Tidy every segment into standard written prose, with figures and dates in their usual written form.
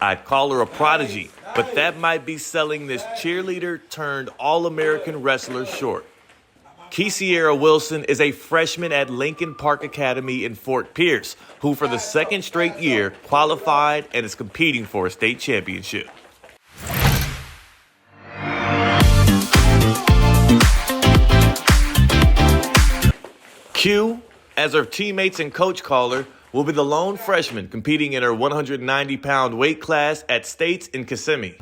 I'd call her a prodigy, but that might be selling this cheerleader turned All-American wrestler short. Quisiera Wilson is a freshman at Lincoln Park Academy in Fort Pierce, who for the second straight year qualified and is competing for a state championship. Q, as her teammates and coach call her, will be the lone freshman competing in her 190-pound weight class at States in Kissimmee.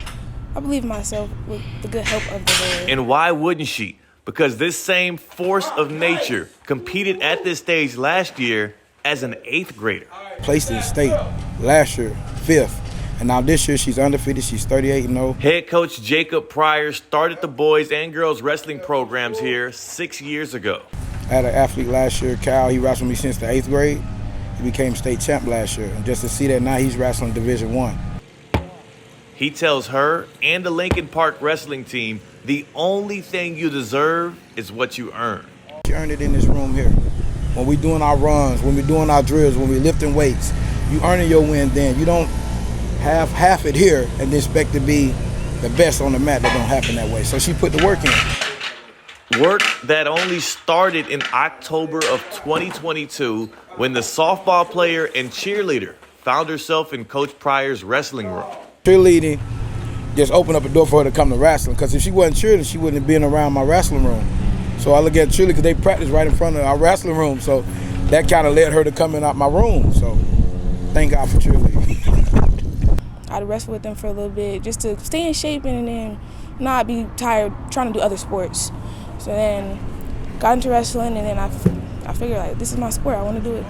I believe in myself with the good help of the Lord. And why wouldn't she? Because this same force of nature competed at this stage last year as an 8th grader. Placed in state last year, 5th. And now this year she's undefeated. She's 38-0. Head coach Jacob Pryor started the boys and girls wrestling programs here 6 years ago. I had an athlete last year, Cal. He wrestled me since the 8th grade. He became state champ last year. And just to see that now he's wrestling Division I. He tells her and the Lincoln Park wrestling team, the only thing you deserve is what you earn. You earn it in this room here. When we're doing our runs, when we're doing our drills, when we're lifting weights, you earning your win then. You don't have half it here and expect to be the best on the mat. That don't happen that way. So she put the work in. Work that only started in October of 2022 when the softball player and cheerleader found herself in Coach Pryor's wrestling room. Cheerleading just opened up a door for her to come to wrestling, because if she wasn't cheerleading, she wouldn't have been around my wrestling room. So I look at cheerleading because they practice right in front of our wrestling room, so that kind of led her to come in out my room. So thank God for cheerleading. I'd wrestle with them for a little bit just to stay in shape and then not be tired trying to do other sports. So then got into wrestling, and then I figured, like, this is my sport. I want to do it.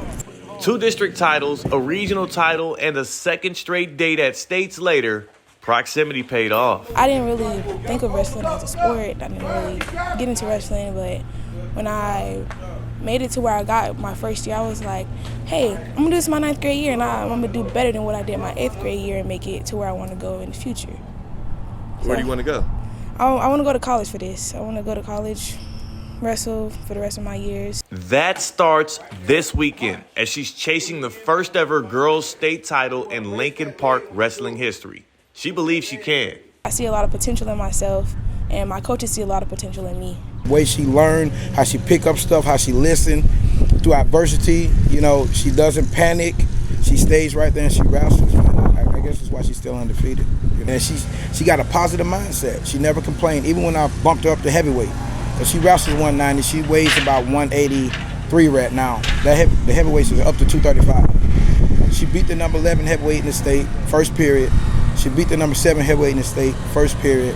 2 district titles, a regional title, and a second straight date at States later, proximity paid off. I didn't really think of wrestling as a sport. I didn't really get into wrestling, but when I made it to where I got my first year, I was like, hey, I'm going to do this my 9th grade year, and I'm going to do better than what I did my 8th grade year and make it to where I want to go in the future. Where do you want to go? I want to go to college for this. I want to go to college, wrestle for the rest of my years. That starts this weekend as she's chasing the first ever girls state title in Lincoln Park wrestling history. She believes she can. I see a lot of potential in myself, and my coaches see a lot of potential in me. The way she learned, how she pick up stuff, how she listen through adversity, she doesn't panic. She stays right there and she wrestles. I guess that's why she's still undefeated. And she got a positive mindset. She never complained, even when I bumped her up to heavyweight. Because she wrestles 190, she weighs about 183 right now. The heavyweights is up to 235. She beat the number 11 heavyweight in the state, first period. She beat the number 7 heavyweight in the state, first period.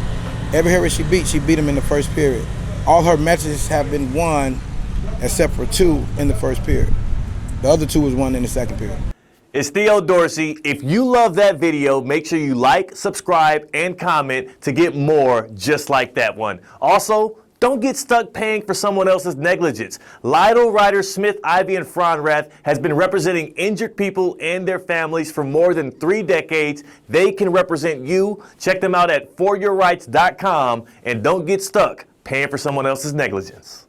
Every heavyweight she beat them in the first period. All her matches have been won except for 2 in the first period. The other 2 was won in the second period. It's Theo Dorsey. If you love that video, make sure you like, subscribe, and comment to get more just like that one. Also, don't get stuck paying for someone else's negligence. Lytal, Reiter, Smith, Ivey, and Fronrath has been representing injured people and their families for more than 3 decades. They can represent you. Check them out at foryourrights.com, and don't get stuck paying for someone else's negligence.